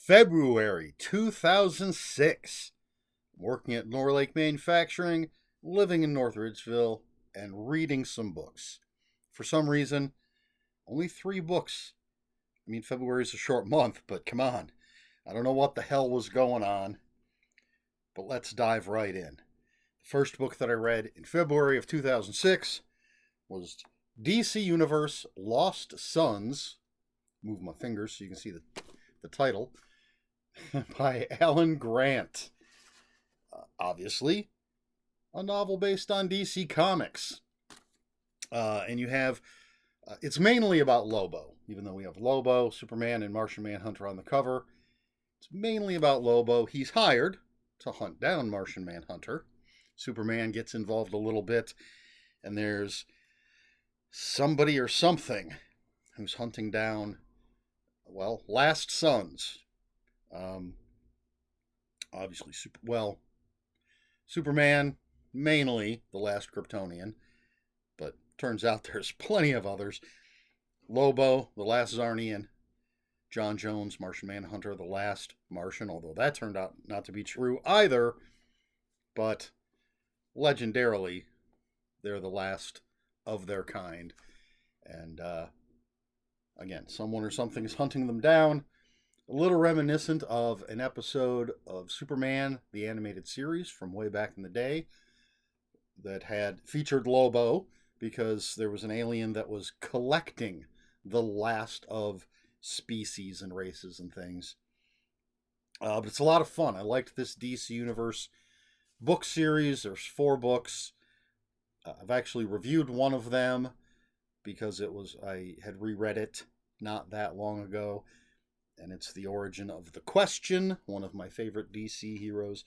February 2006. Working at Norlake Manufacturing, living in North Ridgeville, and reading some books. For some reason, only 3 books. I mean, February is a short month, but come on. I don't know what the hell was going on, but let's dive right in. The first book that I read in February of 2006 was DC Universe Lost Sons. Move my fingers so you can see the title. By Alan Grant. Obviously, a novel based on DC Comics. And you have, it's mainly about Lobo, even though we have Lobo, Superman, and Martian Manhunter on the cover. It's mainly about Lobo. He's hired to hunt down Martian Manhunter. Superman gets involved a little bit, and there's somebody or something who's hunting down, well, Last Sons. Obviously, Superman, mainly the last Kryptonian, but turns out there's plenty of others. Lobo, the last Zarnian. John Jones, Martian Manhunter, the last Martian, although that turned out not to be true either. But legendarily, they're the last of their kind. And again, someone or something is hunting them down. A little reminiscent of an episode of Superman, the animated series from way back in the day, that had featured Lobo because there was an alien that was collecting the last of species and races and things. But it's a lot of fun. I liked this DC Universe book series. There's 4 books. I've actually reviewed one of them because I had reread it not that long ago. And it's The Origin of the Question, one of my favorite DC heroes.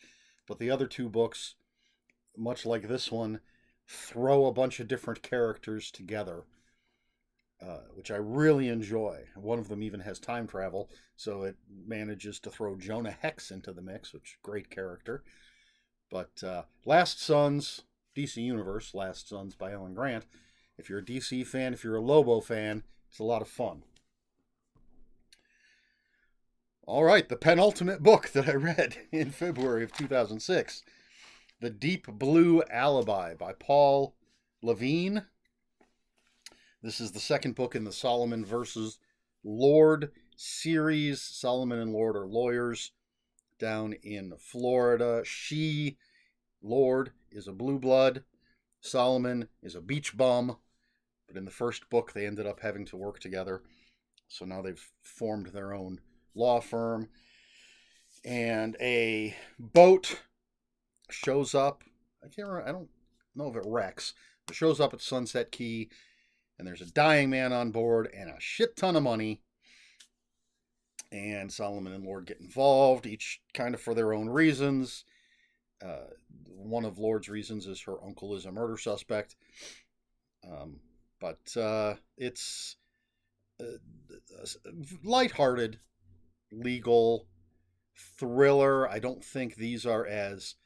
But the other 2 books, much like this one, throw a bunch of different characters together, which I really enjoy. One of them even has time travel, so it manages to throw Jonah Hex into the mix, which great character. But Last Sons, DC Universe, Last Sons by Alan Grant. If you're a DC fan, if you're a Lobo fan, it's a lot of fun. All right, the penultimate book that I read in February of 2006, The Deep Blue Alibi by Paul Levine. This is the second book in the Solomon versus Lord series. Solomon and Lord are lawyers down in Florida. Lord, is a blue blood. Solomon is a beach bum. But in the first book, they ended up having to work together. So now they've formed their own law firm, and a boat shows up. I don't know if it wrecks. It shows up at Sunset Key, and there's a dying man on board and a shit ton of money. And Solomon and Lord get involved, each kind of for their own reasons. One of Lord's reasons is her uncle is a murder suspect. But it's lighthearted legal thriller. I don't think these are as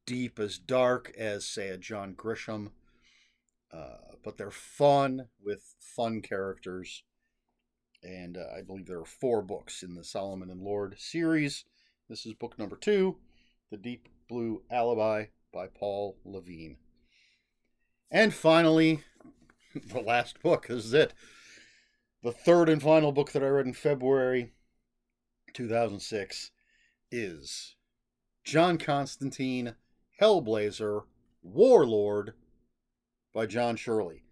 deep, as dark as, say, a John Grisham, but they're fun with fun characters. And I believe there are 4 books in the Solomon and Lord series. This is book number 2, The Deep Blue Alibi by Paul Levine. And finally, the last book. This is it. The third and final book that I read in February 2006 is John Constantine, Hellblazer, Warlord by John Shirley.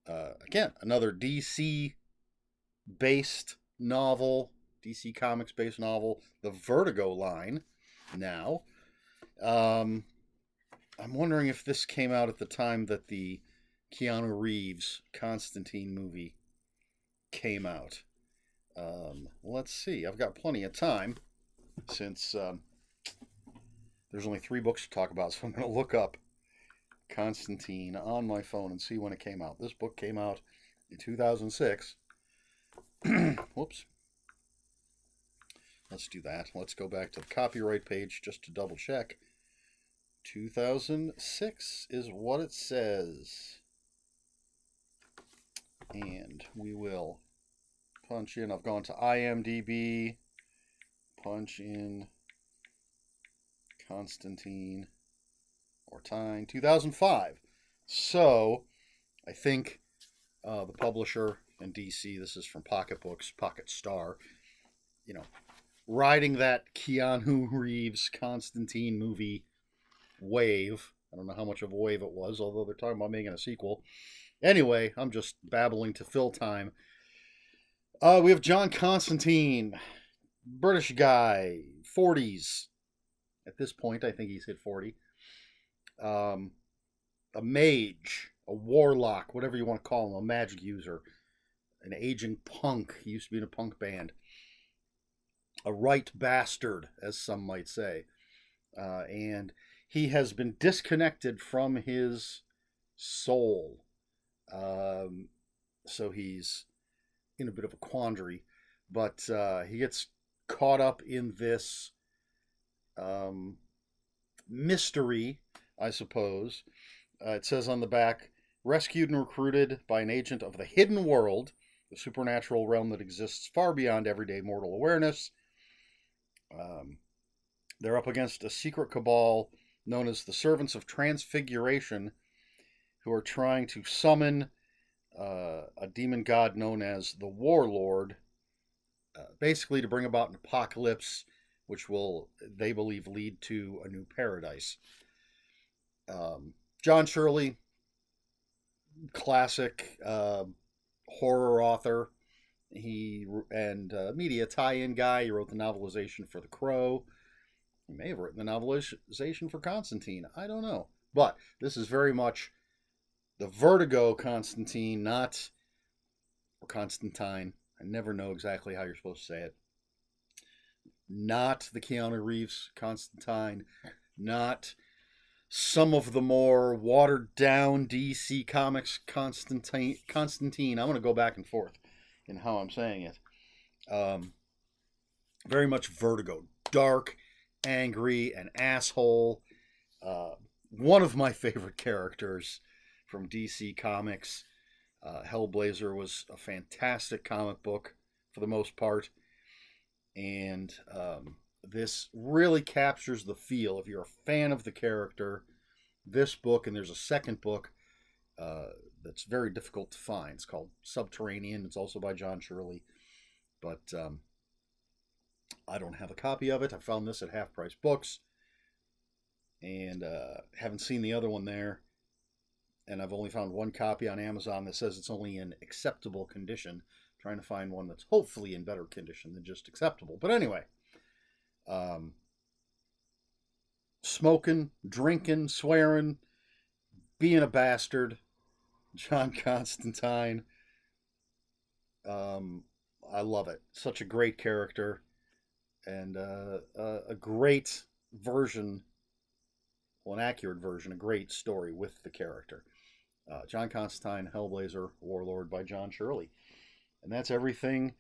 Again, another DC-based novel, DC Comics-based novel, the Vertigo line now. I'm wondering if this came out at the time that the Keanu Reeves Constantine movie came out. Let's see. I've got plenty of time since there's only 3 books to talk about, so I'm going to look up Constantine on my phone and see when it came out. This book came out in 2006. Whoops. Let's do that. Let's go back to the copyright page just to double check. 2006 is what it says. And we will punch in. I've gone to IMDb. Punch in Constantine or Tyne 2005. So I think the publisher in DC, this is from Pocket Books, Pocket Star, you know, riding that Keanu Reeves Constantine movie wave. I don't know how much of a wave it was, although they're talking about making a sequel. Anyway, I'm just babbling to fill time. We have John Constantine, British guy, 40s. At this point, I think he's hit 40. A mage, a warlock, whatever you want to call him, a magic user, an aging punk. He used to be in a punk band. A right bastard, as some might say. And he has been disconnected from his soul. So he's in a bit of a quandary. But he gets caught up in this mystery, I suppose. It says on the back, rescued and recruited by an agent of the hidden world, the supernatural realm that exists far beyond everyday mortal awareness. They're up against a secret cabal known as the Servants of Transfiguration, who are trying to summon a demon god known as the Warlord, basically to bring about an apocalypse, which will, they believe, lead to a new paradise. John Shirley, classic horror author. He and media tie-in guy. He wrote the novelization for The Crow. He may have written the novelization for Constantine. I don't know. But this is very much the Vertigo Constantine, not or Constantine. I never know exactly how you're supposed to say it. Not the Keanu Reeves Constantine. Not some of the more watered down DC Comics Constantine. I'm going to go back and forth in how I'm saying it. Very much Vertigo. Dark, angry, an asshole. One of my favorite characters from DC Comics. Hellblazer was a fantastic comic book for the most part. And this really captures the feel. If you're a fan of the character, this book, and there's a second book that's very difficult to find. It's called Subterranean. It's also by John Shirley. But I don't have a copy of it. I found this at Half Price Books. And haven't seen the other one there. And I've only found one copy on Amazon that says it's only in acceptable condition. Trying to find one that's hopefully in better condition than just acceptable. But anyway, smoking, drinking, swearing, being a bastard, John Constantine. I love it. Such a great character, and a great version, well, an accurate version, a great story with the character. John Constantine, Hellblazer, Warlord by John Shirley. And that's everything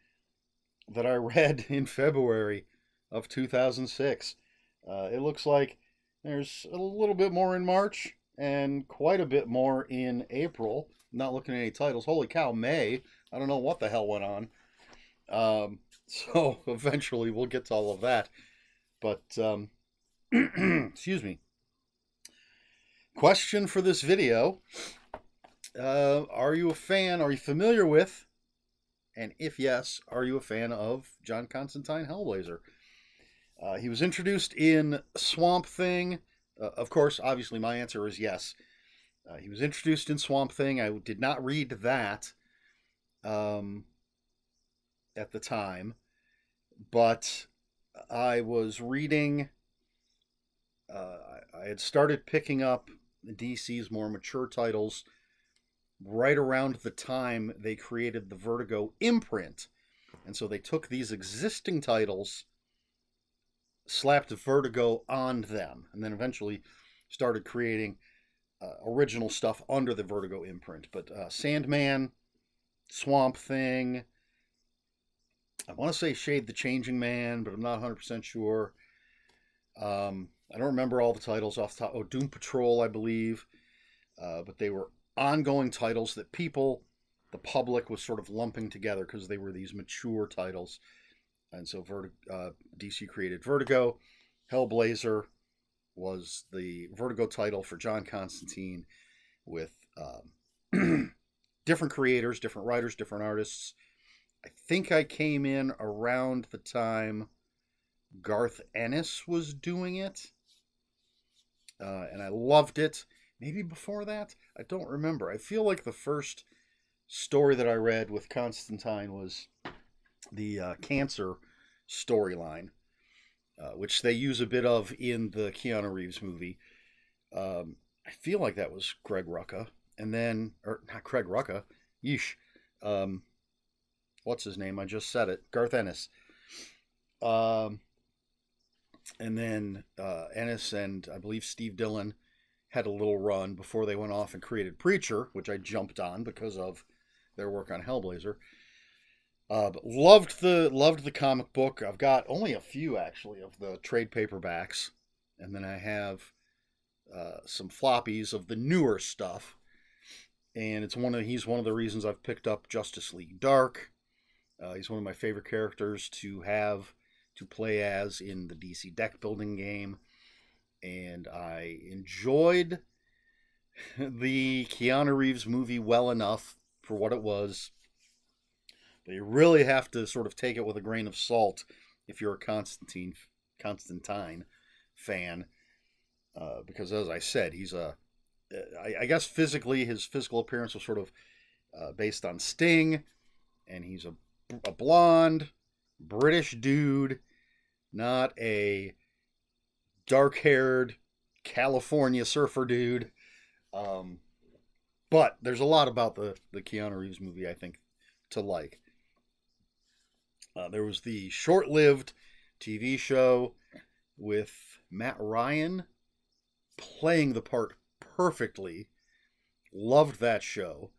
that I read in February of 2006. It looks like there's a little bit more in March and quite a bit more in April. I'm not looking at any titles. Holy cow, May. I don't know what the hell went on. So eventually we'll get to all of that. But, excuse me. Question for this video. Are you a fan? Are you familiar with? And if yes, are you a fan of John Constantine Hellblazer? He was introduced in Swamp Thing. Of course, obviously, my answer is yes. He was introduced in Swamp Thing. I did not read that at the time, but I was reading. I had started picking up DC's more mature titles right around the time they created the Vertigo imprint. And so they took these existing titles, slapped Vertigo on them, and then eventually started creating original stuff under the Vertigo imprint. But Sandman, Swamp Thing, I want to say Shade the Changing Man, but I'm not 100% sure. I don't remember all the titles off the top. Oh, Doom Patrol, I believe. But they were ongoing titles that people the public was sort of lumping together because they were these mature titles. And so DC created Vertigo. Hellblazer was the Vertigo title for John Constantine, with different creators, different writers, different artists. I think I came in around the time Garth Ennis was doing it, and I loved it. Maybe before that? I don't remember. I feel like the first story that I read with Constantine was the cancer storyline, which they use a bit of in the Keanu Reeves movie. I feel like that was Greg Rucka. And then, or not Greg Rucka, yeesh. What's his name? I just said it. Garth Ennis. And then Ennis and I believe Steve Dillon had a little run before they went off and created Preacher, which I jumped on because of their work on Hellblazer. But loved the comic book. I've got only a few actually of the trade paperbacks, and then I have some floppies of the newer stuff. And he's one of the reasons I've picked up Justice League Dark. He's one of my favorite characters to play as in the DC deck building game. And I enjoyed the Keanu Reeves movie well enough for what it was. But you really have to sort of take it with a grain of salt if you're a Constantine fan. Because as I said, he's I guess physically, his physical appearance was sort of based on Sting. And he's a blonde British dude, not a dark-haired California surfer dude. But there's a lot about the Keanu Reeves movie, I think, to like. There was the short-lived TV show with Matt Ryan playing the part perfectly. Loved that show.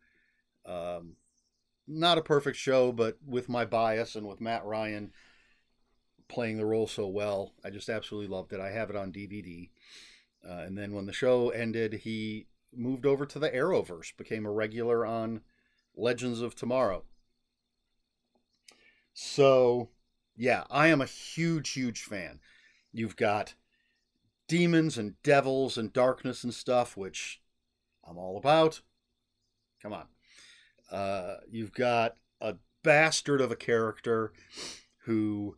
Not a perfect show, but with my bias and with Matt Ryan playing the role so well, I just absolutely loved it. I have it on DVD. And then when the show ended, he moved over to the Arrowverse, became a regular on Legends of Tomorrow. So, yeah, I am a huge, huge fan. You've got demons and devils and darkness and stuff, which I'm all about. Come on. You've got a bastard of a character who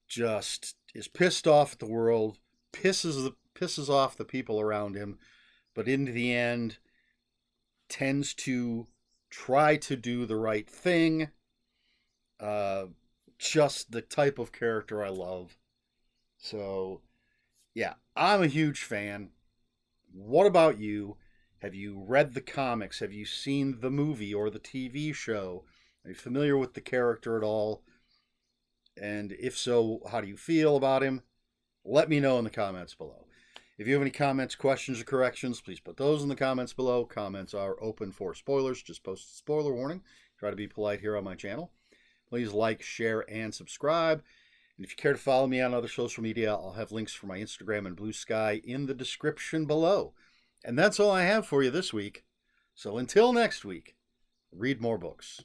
just is pissed off at the world, pisses off the people around him, but in the end tends to try to do the right thing. Just the type of character I love. So, yeah, I'm a huge fan. What about you? Have you read the comics? Have you seen the movie or the TV show? Are you familiar with the character at all? And if so, how do you feel about him? Let me know in the comments below. If you have any comments, questions, or corrections, please put those in the comments below. Comments are open for spoilers. Just post a spoiler warning. Try to be polite here on my channel. Please like, share, and subscribe. And if you care to follow me on other social media, I'll have links for my Instagram and Bluesky in the description below. And that's all I have for you this week. So until next week, read more books.